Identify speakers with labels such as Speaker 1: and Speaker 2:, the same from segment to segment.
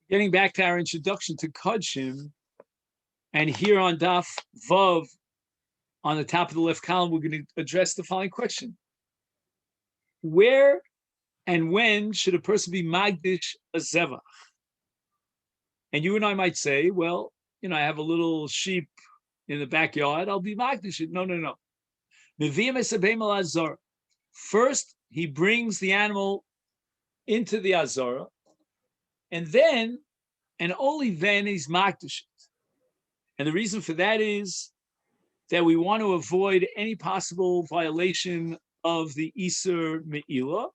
Speaker 1: Getting back to our introduction to Kodshim, and here on Daf Vav, on the top of the left column, we're going to address the following question. Where and when should a person be Magdish a Zevach? And you and I might say, well, I have a little sheep in the backyard, I'll be Magdish it. No. First, he brings the animal into the Azara, and only then he's Magdish it. And the reason for that is that we want to avoid any possible violation of the Iser Me'ila.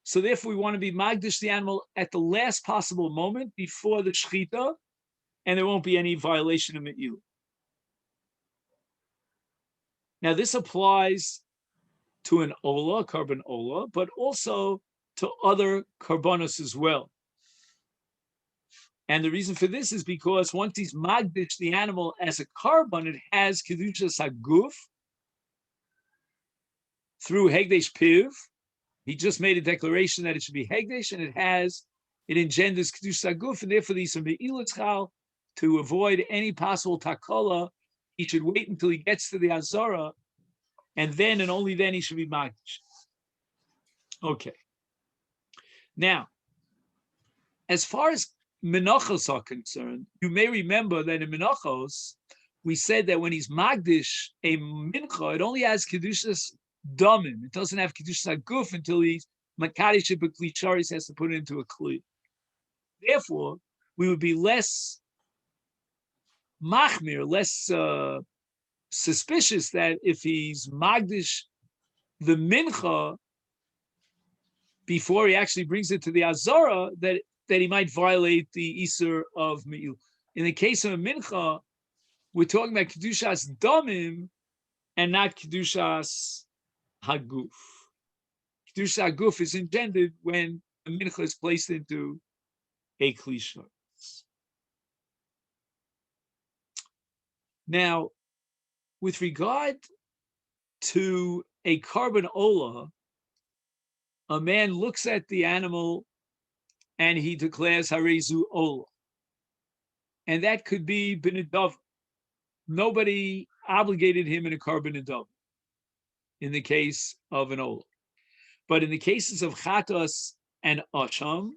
Speaker 1: So therefore, we want to be Magdish the animal at the last possible moment before the Shechita, and there won't be any violation of Me'ila. Now, this applies to an Ola, carbon Ola, but also to other Karbonos as well. And the reason for this is because once he's Magdish the animal as a carbon, it has Kedushas Haguf through Hegdesh Piv. He just made a declaration that it should be Hegdesh, and it engenders Kedushas Haguf, and therefore these are Me'ilatzchal. To avoid any possible takala, he should wait until he gets to the Azara, and then and only then he should be Magdish. Okay. Now, as far as Menachos are concerned, you may remember that in Menachos, we said that when he's Magdish a Mincha, it only has Kedushas Damim. It doesn't have Kedushas Haguf until he's Makadish B'Kli Charis, has to put it into a Kli. Therefore, we would be less Machmir, less suspicious that if he's Magdish the Mincha before he actually brings it to the Azara, that he might violate the Isur of Me'il. In the case of a Mincha, we're talking about Kedushas Damim and not Kedushas Haguf. Kedushas Haguf is engendered when a Mincha is placed into a Kli Sharetz. Now, with regard to a carbon Ola, a man looks at the animal and he declares Harezu Ola. And that could be B'Nedav. Nobody obligated him in a carbon Nedav in the case of an Ola. But in the cases of Chatos and Asham,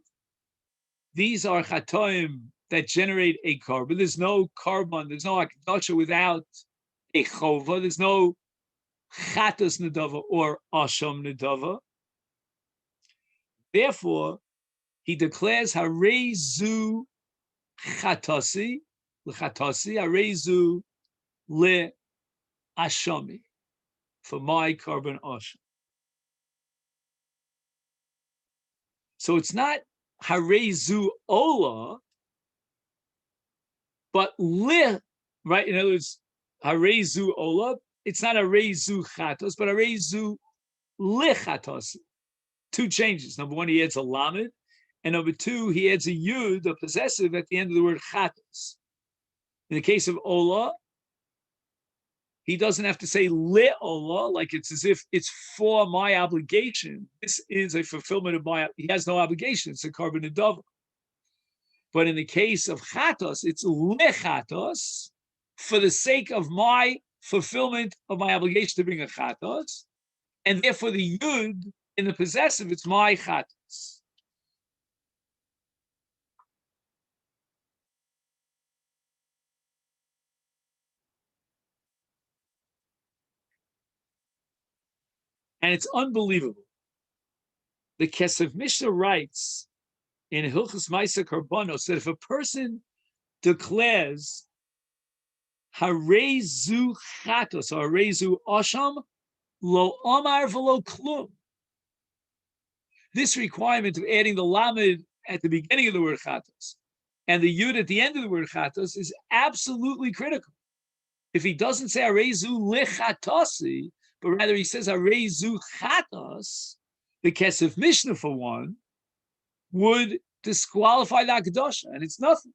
Speaker 1: these are Chatoim that generate a carbon. There's no carbon, there's no Akdasha without a Chova, there's no Chatos Nedava or Asham Nedava. Therefore, he declares Harezu Chatasi, L'Chatasi, Harezu Le Ashami, for my carbon Asham. So it's not Harezu Ola, but Le, right? In other words, Harezu Ola, it's not Harezu Chatos, but Harezu Le Chatasi. Two changes. Number one, he adds a lamed, and number two, he adds a yud, a possessive, at the end of the word chatos. In the case of ola, he doesn't have to say le ola, like it's as if it's for my obligation. This is a fulfillment of my, he has no obligation, it's a carbon nedava. But in the case of chatos, it's le chatos, for the sake of my fulfillment of my obligation to bring a chatos, and therefore the yud, in the possessive, it's my chatos. And it's unbelievable. The Kesef Mishnah writes in Hilchos Maisa Karbonos that if a person declares Harezu chatos or Harezu asham, lo amar v'lo klum, this requirement of adding the lamed at the beginning of the word chatos and the yud at the end of the word chatos is absolutely critical. If he doesn't say Harezu lechatasi, but rather he says Harezu chatos, the Kesef Mishnah, for one, would disqualify the Akdasha, and it's nothing.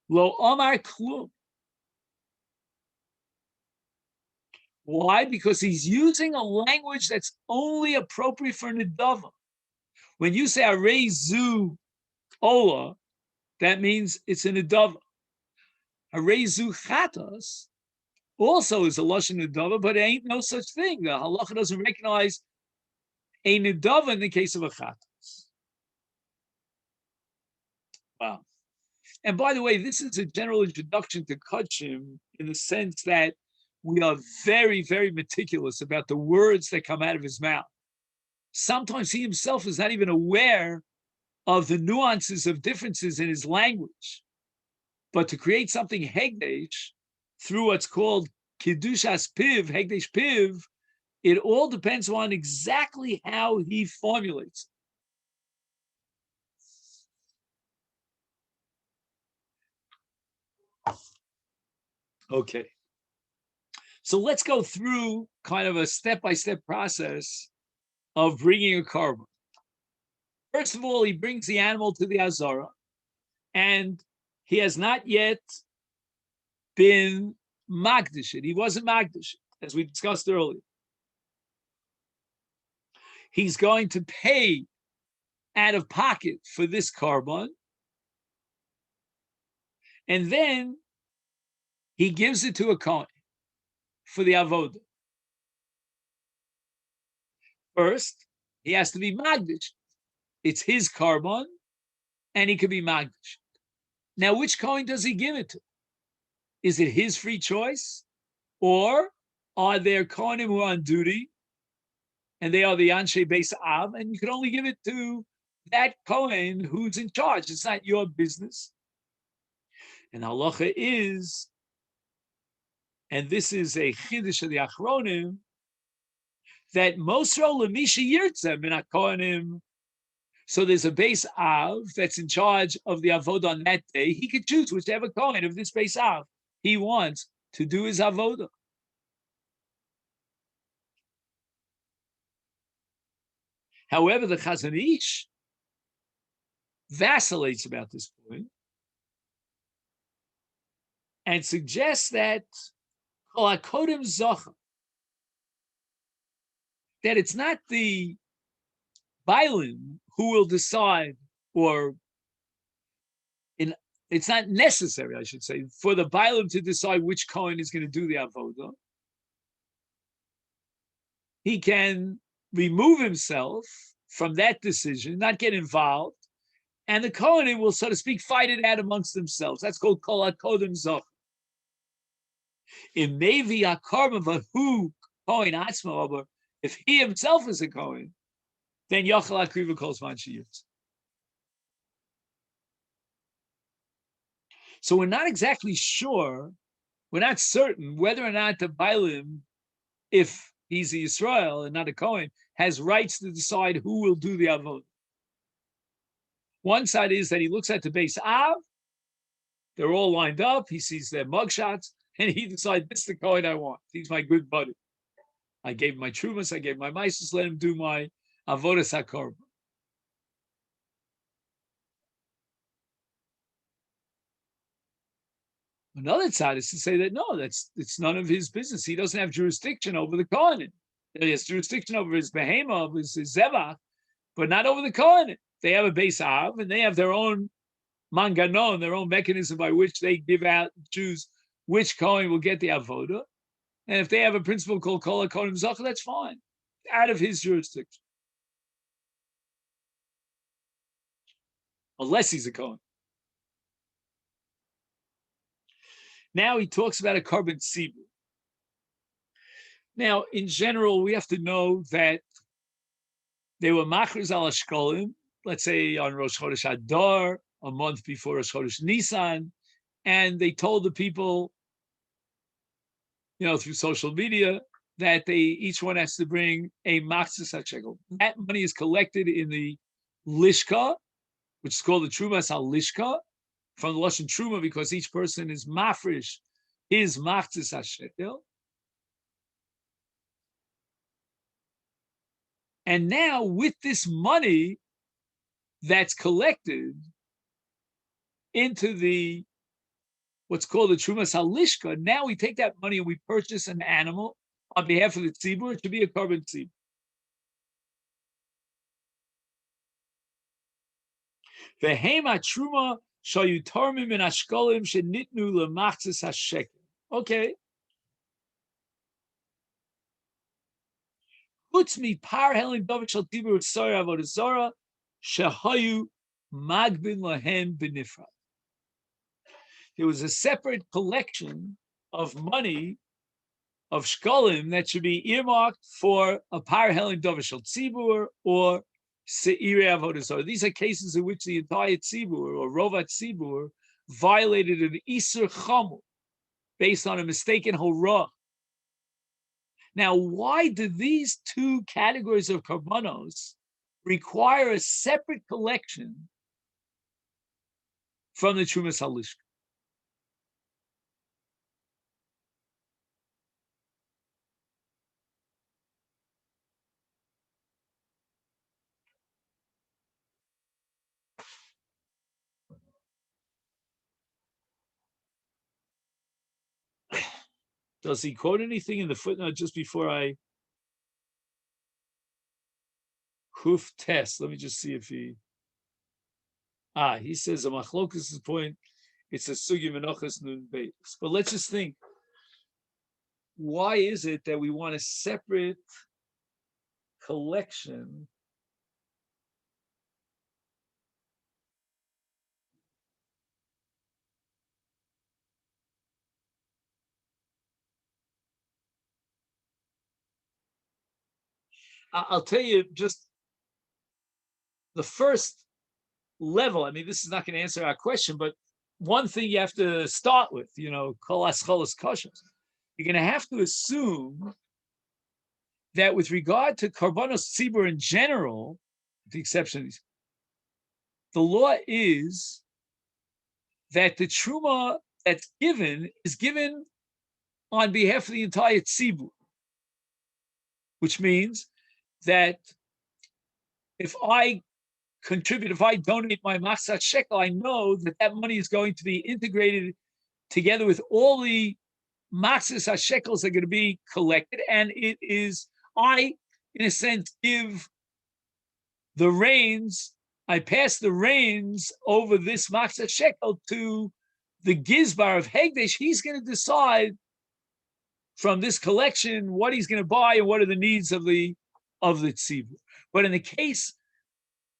Speaker 1: Lo amar klum. Why? Because he's using a language that's only appropriate for Nedava. When you say Harezu Ola, that means it's an adava. Harezu chatos also is a lashon adava, but it ain't no such thing. The halacha doesn't recognize a nedava in the case of a chatos. Wow. And by the way, this is a general introduction to Kodshim in the sense that we are very, very meticulous about the words that come out of his mouth. Sometimes he himself is not even aware of the nuances of differences in his language. But to create something hegdesh through what's called kiddushas piv, hegdesh piv, it all depends on exactly how he formulates it. Okay. So let's go through kind of a step-by-step process of bringing a korban. First of all, he brings the animal to the Azara, and he has not yet been magdish. He wasn't magdish, as we discussed earlier. He's going to pay out of pocket for this korban, and then he gives it to a kohen for the avodah. First, he has to be magdish. It's his korban, and he could be magdish. Now, which kohen does he give it to? Is it his free choice, or are there kohenim who are on duty, and they are the anshe beis av, and you can only give it to that kohen who's in charge? It's not your business. And halacha is, and this is a chiddush of the achronim, that mosro lemisha yirtzeh min hakohanim. So there's a beis av that's in charge of the avodah on that day. He could choose whichever kohen of this beis av he wants to do his avodah. However, the Chazon Ish vacillates about this point and suggests that kol hakodim zocha, that it's not the Bailim who will decide, or it's not necessary, I should say, for the Bailim to decide which kohen is going to do the avodah. He can remove himself from that decision, not get involved, and the kohenim will, so to speak, fight it out amongst themselves. That's called kol hakodim zoch. In mevi hakorban vahu kohen atzmo, if he himself is a kohen, then yochel akriva kol zman sheyirtz. So we're not exactly sure, we're not certain whether or not the Bailim, if he's a Yisrael and not a Kohen, has rights to decide who will do the avodah. One side is that he looks at the Beis Av, they're all lined up, he sees their mugshots, and he decides, this is the Kohen I want. He's my good buddy. I gave my trumas, I gave my maisus, let him do my avodas hakorban. Another side is to say that no, it's none of his business. He doesn't have jurisdiction over the Kohen. He has jurisdiction over his behema, his zevach, but not over the Kohen. They have a Beis Av, and they have their own manganon, their own mechanism by which they give out, choose which Kohen will get the avodah. And if they have a principle called kol hakodim zocha, that's fine, out of his jurisdiction, unless he's a Kohen. Now he talks about a korban tzibur. Now, in general, we have to know that they were machriz al hashkolim, let's say on Rosh Chodesh Adar, a month before Rosh Chodesh Nisan, and they told the people, through social media, that each one has to bring a machzis hashekel. That money is collected in the lishka, which is called the trumas al lishka, from the lashon truma, because each person is mafresh his machzis hashekel. And now, with this money that's collected into the what's called the trumas halishka, now we take that money and we purchase an animal on behalf of the tzibur. It should be a korban tzibur. The hema truma Shayu Tormim and Ashkolim Shenitnu Lemachzis HaShekel. Okay. Chutz mi par helen David shal tibur tzara avodah zara shehayu magbin lahem benifrad. There was a separate collection of money of shkolim that should be earmarked for a par helen David shal tzibur or seirei avodah zara. These are cases in which the entire tzibur or rovat tzibur violated an isur chamur based on a mistaken horah. Now, why do these two categories of karbanos require a separate collection from the Trumas Halishka? Does he quote anything in the footnote just before I hoof test? Let me just see if he. He says a machlokas' point. It's a sugi menochas nun beis. But let's just think. Why is it that we want a separate collection? I'll tell you just the first level. I mean, this is not going to answer our question, but one thing you have to start with, kol ascholos kosher. You're going to have to assume that with regard to karbanos tzibur in general, with the exception, the law is that the truma that's given is given on behalf of the entire tzibur, which means that if I contribute, if I donate my machzat shekel, I know that that money is going to be integrated together with all the machzat shekels that are going to be collected, and it is, I, in a sense, give the reins, I pass the reins over this machzat shekel to the gizbar of Hegdesh. He's going to decide from this collection what he's going to buy and what are the needs of the tzibur. But in the case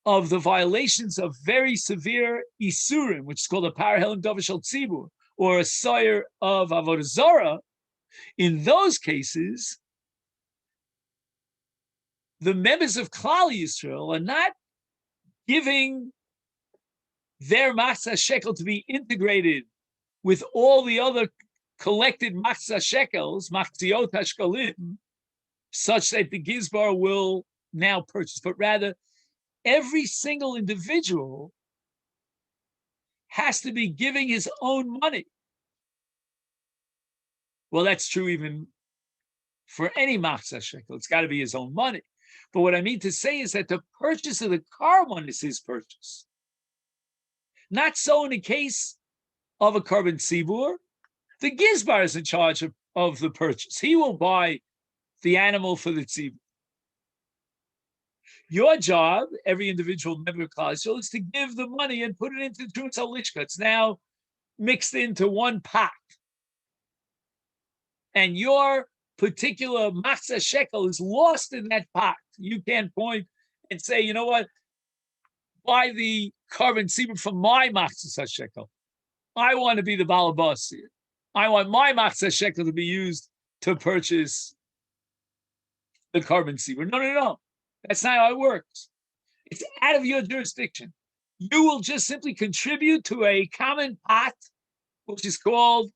Speaker 1: of the violations of very severe isurim, which is called a parahel davashal tzibur, or a sire of avodah zarah, in those cases, the members of Klal Yisrael are not giving their machzah shekel to be integrated with all the other collected machzah shekels, machziot hashkalim, such that the gizbar will now purchase, but rather every single individual has to be giving his own money. Well, that's true even for any machzah shekel. It's got to be his own money. But what I mean to say is that the purchase of the carbon is his purchase. Not so in the case of a carbon tzibur. The gizbar is in charge of the purchase. He will buy the animal for the tzibur. Your job, every individual member of Klal Yisrael, is to give the money and put it into the Trumas Halishka. It's now mixed into one pot. And your particular machzah shekel is lost in that pot. You can't point and say, you know what, buy the carbon tzibur from my machzah shekel. I want to be the balabas here. I want my machzah shekel to be used to purchase the carbon tzibur. No. That's not how it works. It's out of your jurisdiction. You will just simply contribute to a common pot, which is called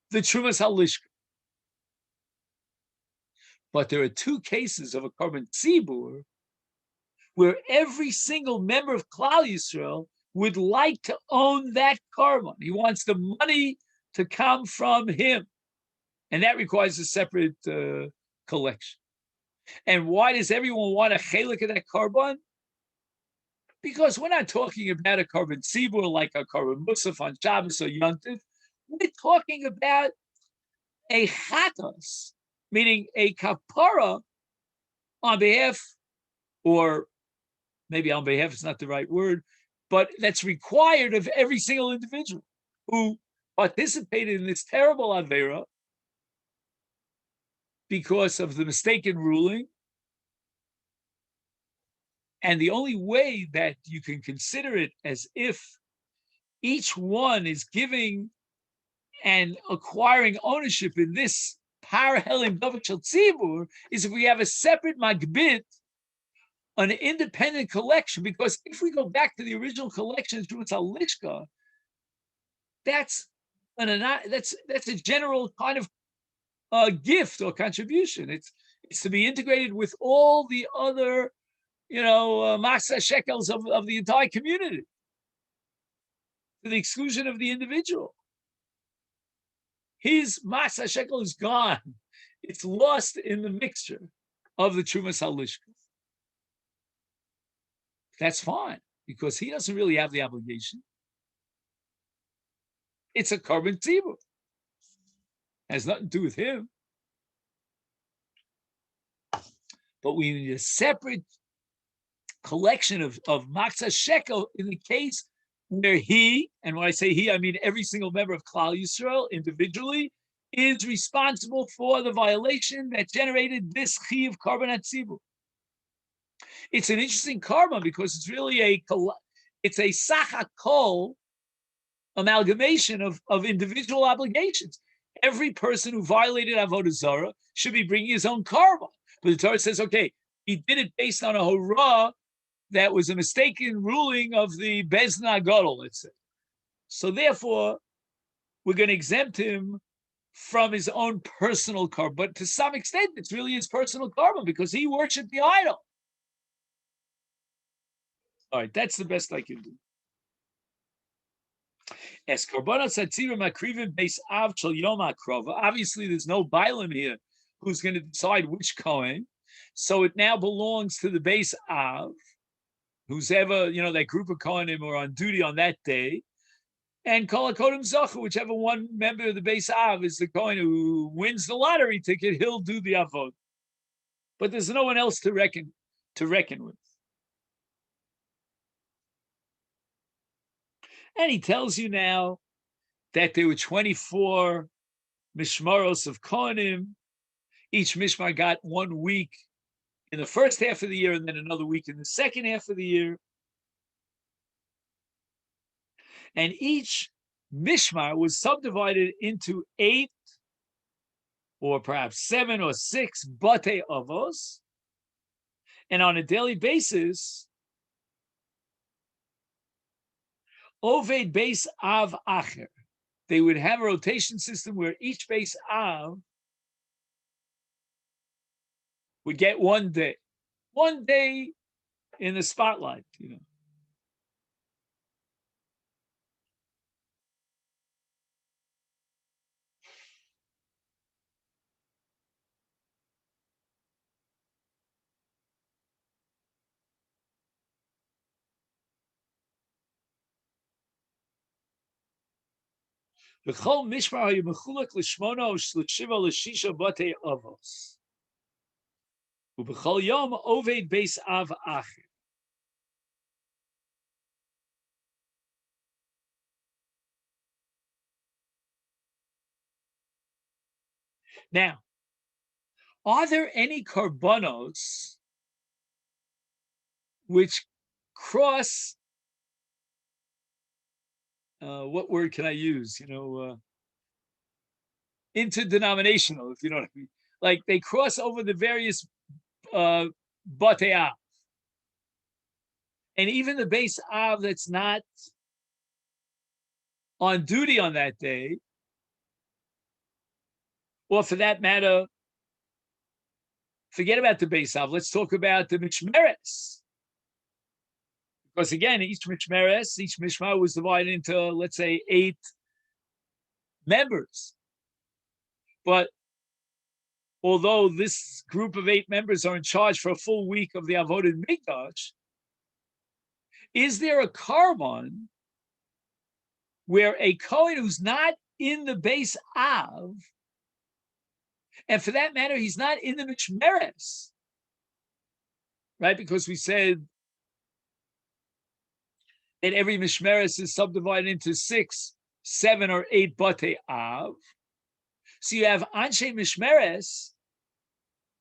Speaker 1: the Trumas Halishka. But there are two cases of a carbon tzibur where every single member of Klal Yisrael would like to own that carbon. He wants the money to come from him. And that requires a separate collection. And why does everyone want a chelik of that carbon? Because we're not talking about a carbon tzibur like a carbon musaf on Shabbos or Yontif. We're talking about a chatos, meaning a kapara on behalf, or maybe on behalf is not the right word, but that's required of every single individual who participated in this terrible Avera because of the mistaken ruling. And the only way that you can consider it as if each one is giving and acquiring ownership in this Parahelim Davar Shel Tzibur is if we have a separate magbit, an independent collection. Because if we go back to the original collection through its Halishka, that's a general kind of gift or contribution. It's to be integrated with all the other, masa shekels of the entire community, to the exclusion of the individual. His masa shekel is gone. It's lost in the mixture of the Trumas Halishka. That's fine, because he doesn't really have the obligation. It's a carbon tzibur. Has nothing to do with him. But we need a separate collection of Matzah Shekel in the case where he, and when I say he, I mean every single member of Klal Yisrael individually, is responsible for the violation that generated this chi of Karban HaTzibur. It's an interesting karma because it's really a sachakol amalgamation of individual obligations. Every person who violated Avodah Zarah should be bringing his own karma. But the Torah says, okay, he did it based on a hurrah that was a mistaken ruling of the Bezna Gadol, let's say. So therefore, we're going to exempt him from his own personal karma. But to some extent, it's really his personal karma because he worshipped the idol. All right, that's the best I can do. As Karbanos Hatzira Makrivim Beis Av Shel Yom HaKrova, obviously there's no Bailam here who's going to decide which Kohen. So it now belongs to the Beis Av, who's ever, that group of Kohanim are on duty on that day. And Kol HaKodim Zocha, whichever one member of the Beis Av is the Kohen who wins the lottery ticket, he'll do the Avod. But there's no one else to reckon with. And he tells you now that there were 24 mishmaros of Kohanim. Each mishmar got 1 week in the first half of the year and then another week in the second half of the year. And each mishmar was subdivided into 8 or perhaps 7 or 6 batei avos. And on a daily basis, Oved Beis Av Acher. They would have a rotation system where each Beis Av would get 1 day. 1 day in the spotlight, V'chol mishmar hayu mechulek l'shmona o l'shiva l'shisha batei avos. U'b'chol yom oved beis av acher. Now, are there any karbanos which cross, what word can I use? Interdenominational, if you know what I mean. Like they cross over the various batei av. And even the Beis Av that's not on duty on that day, or for that matter, forget about the Beis Av. Let's talk about the Mishmeres. Because again, each Mishmar was divided into, let's say, 8 members. But although this group of 8 members are in charge for a full week of the Avodah Mikdash, is there a carbon where a Kohen who's not in the Beis Av, and for that matter, he's not in the Mishmeres, right? Because we said that every mishmeres is subdivided into 6, 7, or 8 batei av. So you have anshe mishmeres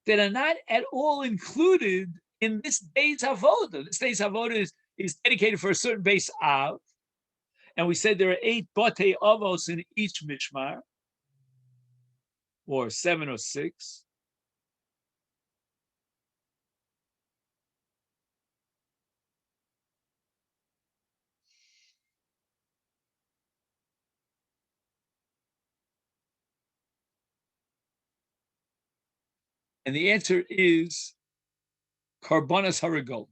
Speaker 1: that are not at all included in this day's avoda. This day's avoda is dedicated for a certain base av, and we said there are 8 batei avos in each mishmar, or 7 or 6. And the answer is karbanas harigol.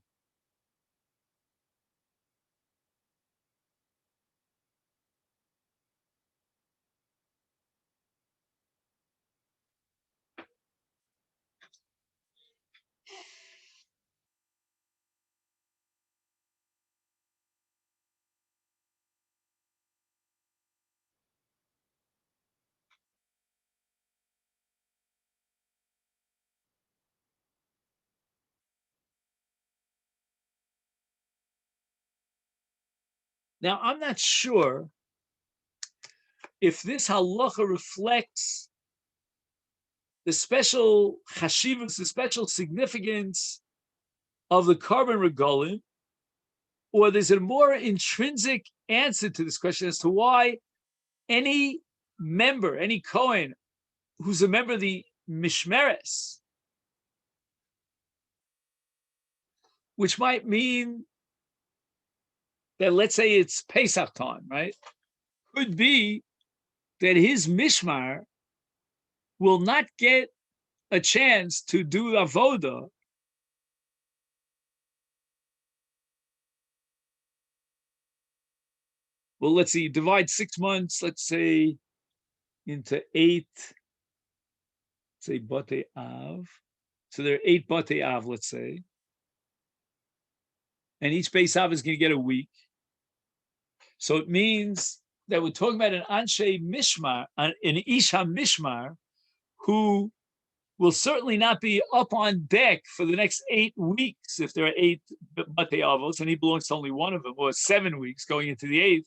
Speaker 1: Now, I'm not sure if this halacha reflects the special chashivas, the special significance of the carbon regalim, or there's a more intrinsic answer to this question as to why any member, any Kohen who's a member of the Mishmeres, which might mean that, let's say it's Pesach time, right? Could be that his Mishmar will not get a chance to do avoda well, let's see, divide 6 months, let's say, into 8, say, Bate Av. So there are 8 Bate Av, let's say. And each base Av is going to get a week. So it means that we're talking about an Anshe Mishmar, an Isha Mishmar, who will certainly not be up on deck for the next 8 weeks if there are 8 Bate Avos, and he belongs to only one of them, or 7 weeks going into the 8th.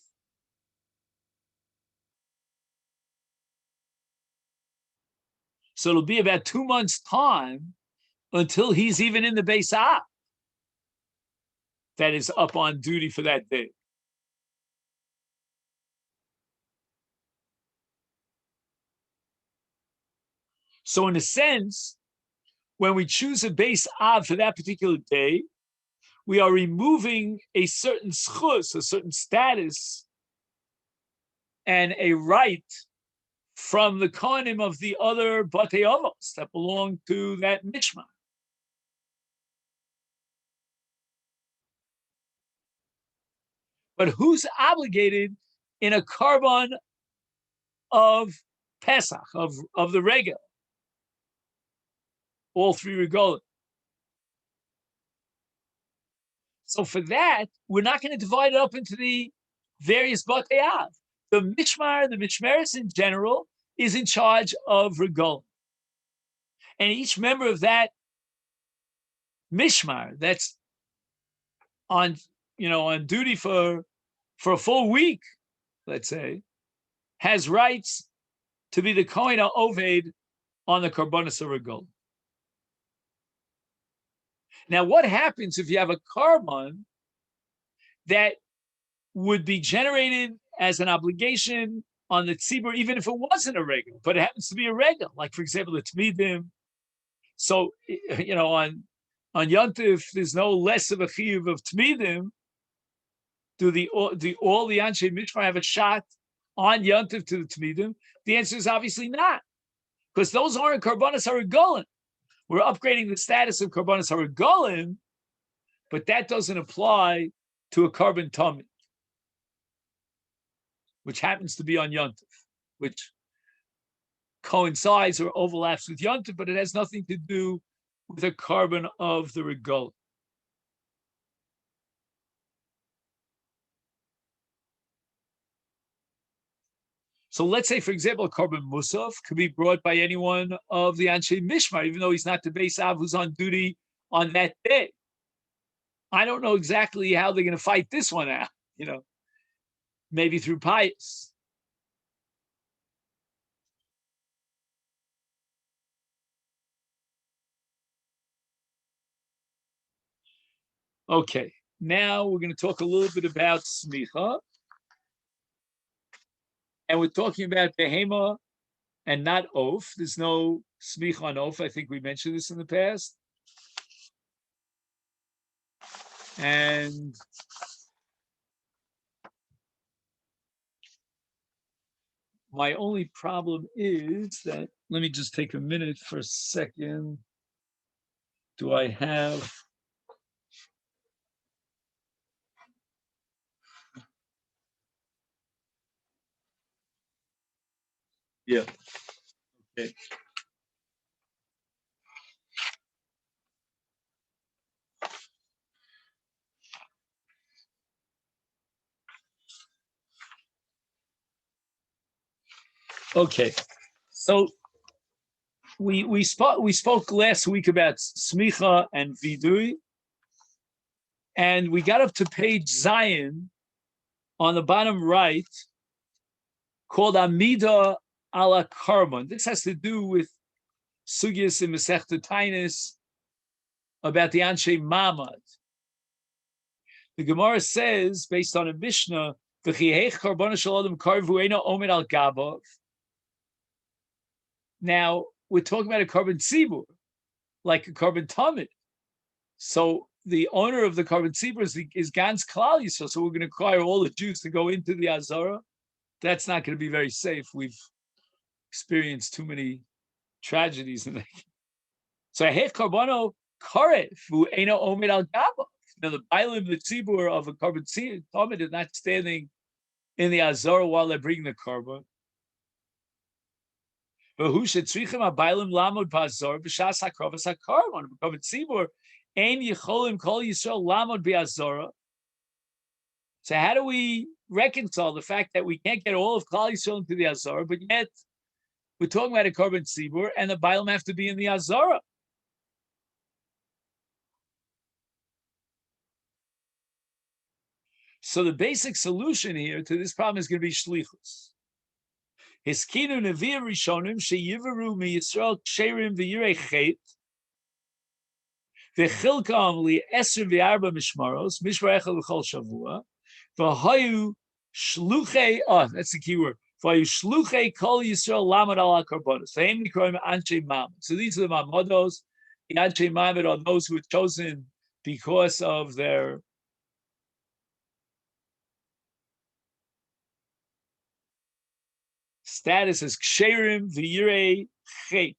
Speaker 1: So it'll be about 2 months' time until he's even in the base Av that is up on duty for that day. So in a sense, when we choose a base Av for that particular day, we are removing a certain schus, a certain status, and a right from the kohanim of the other batei avos that belong to that mishmar. But who's obligated in a carbon of Pesach, of the regel? All 3 regalim. So for that, we're not going to divide it up into the various batei av. The mishmeres in general, is in charge of regalim. And each member of that mishmar that's on duty for a full week, let's say, has rights to be the kohen oved on the karbanos regalim. Now, what happens if you have a carbon that would be generated as an obligation on the tzibur, even if it wasn't a regel, but it happens to be a regel, like, for example, the tmidim. So, on Yontif, there's no less of a chiyuv of tmidim. Do all the Anshe Mishmar have a shot on Yontif to the tmidim? The answer is obviously not, because those aren't karbanos haregolim. We're upgrading the status of karbanos haregolim, but that doesn't apply to a carbon tummy, which happens to be on Yontif, which coincides or overlaps with Yontif, but it has nothing to do with a carbon of the regalim. So let's say, for example, a carbon musaf could be brought by anyone of the Anshe Mishmar, even though he's not the base Av who's on duty on that day. I don't know exactly how they're going to fight this one out. maybe through pious. Okay, now we're going to talk a little bit about smicha, and we're talking about behema and not oaf. There's no smicha on oaf. I think we mentioned this in the past. And my only problem is that, let me just take a minute for a second. Do I have? Yeah. Okay. Okay. So we spoke last week about smicha and vidui, and we got up to page Zion on the bottom right, called Amida ala Karban. This has to do with sugyas in Masechta Tainis about the Anshe Mamad. The Gemara says, based on a Mishnah, now we're talking about a carbon tzibur, like a carbon tamid. So the owner of the carbon tzibur is Gans Klal Yisrael. So we're going to require all the Jews to go into the Azara. That's not going to be very safe. We've experienced too many tragedies in that. So Hech Karbano Karev, who Eino Omed al Gaba. Now the Bailim, the Tzibur of a carbon tamid is not standing in the Azara while they're bringing the carbon. But who should tzrichim abaylim lamod b'azor b'shas hakrovas hakarban b'kavod tzibur ein yicholim kol Yisrael lamod b'azora. So how do we reconcile the fact that we can't get all of Klal Yisrael into the Azara, but yet we're talking about a carbon tzibur and the bailim have to be in the Azara? So the basic solution here to this problem is going to be shlichus. Hiskinu nevia rishonim sheyiveru miyisrael ksherim v'yirei chet v'chilkam li esrim v'arba mishmaros mishmar echad l'chol shavua v'hayu shluchei, that's the key word, v'hayu shluchei kol Yisrael lamad ala karbonos v'hem nikroim anshe mamad. So these are the mamados. The anshe mamad are those who are chosen because of their status as ksherim v'yirei chet,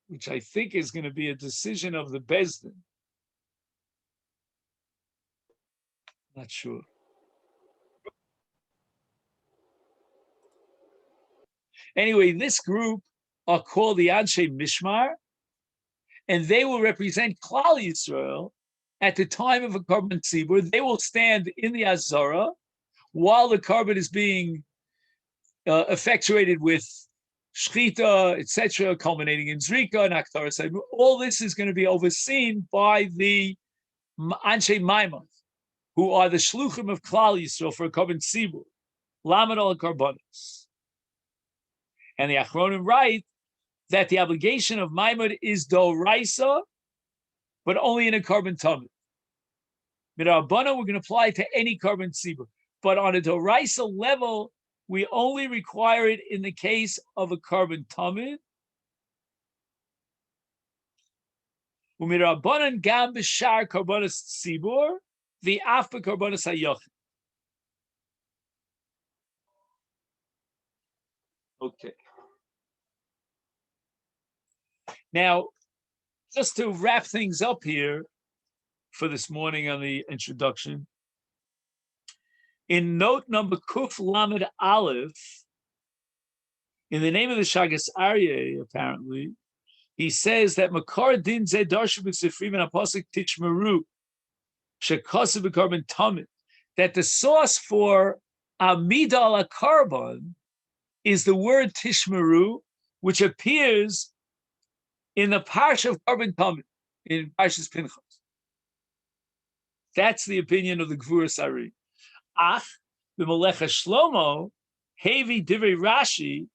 Speaker 1: which I think is going to be a decision of the Bezdin. Not sure. Anyway, this group are called the Anshe Mishmar, and they will represent Klal Yisrael at the time of a carbon tzibur. They will stand in the Azara while the carbon is being effectuated with shchita, etc., culminating in zrika and aktar. All this is going to be overseen by the Anshe Maimon, who are the shluchim of Klal Yisrael for a carbon tzibur, lamed al karbonos. And the Achronim write that the obligation of Maimon is doraisa, but only in a carbon tamid. Midrabana, we're going to apply to any carbon tzibur. But on a doraisa level, we only require it in the case of a carbon tamid. Umirabanan gam b'shar karbonos tzibur, the afba karbonos hayochid. Okay. Now, just to wrap things up here for this morning on the introduction, in note number Kuf Lamed Aleph, in the name of the Shagas Aryeh, apparently, he says that Makar Din Zeh Darshu B'Sifrim and Apostle Tishmeru Shekosu B'Karban Tamid, that the source for Amida ala Karban is the word Tishmeru, which appears in the Parsha of Karban Tamid, in Parshas Pinchas. That's the opinion of the Gvura Sari. Ach, the Melecha Shlomo, Hevi Divrei Rashi,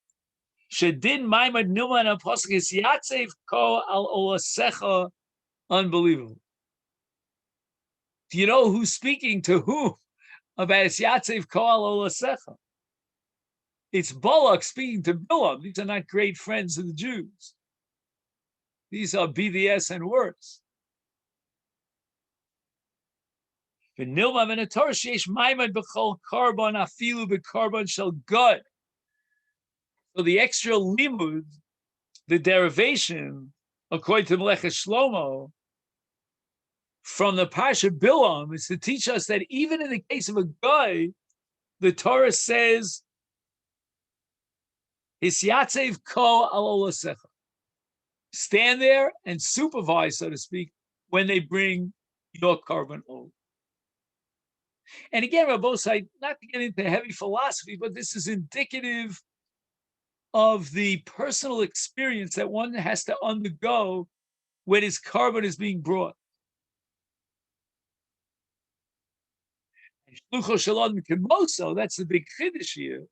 Speaker 1: Shedin Maimad Nilman Apostle is Yatsev Ko Al Olasecha. Unbelievable. Do you know who's speaking to whom about Yatsev Ko Al Olasecha? It's Balak speaking to Bilam. These are not great friends of the Jews. These are BDS and worse. So the extra limud, the derivation, according to Melech Shlomo, from the Parsha Bilam is to teach us that even in the case of a guy, the Torah says, Hisyatzev ko al olasecha. Stand there and supervise, so to speak, when they bring your carbon oil. And again, Rabbosai, not to get into heavy philosophy, but this is indicative of the personal experience that one has to undergo when his carbon is being brought. Shlucho Shalom Kemoso, that's the big chiddush here,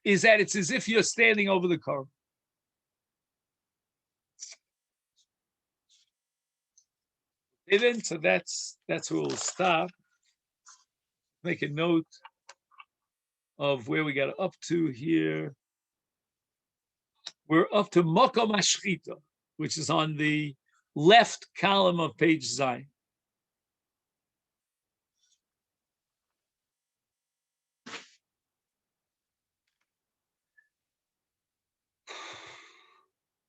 Speaker 1: is that it's as if you're standing over the carbon. So that's where we'll stop. Make a note of where we got up to here. We're up to Mokom Hashchita, which is on the left column of page Zion.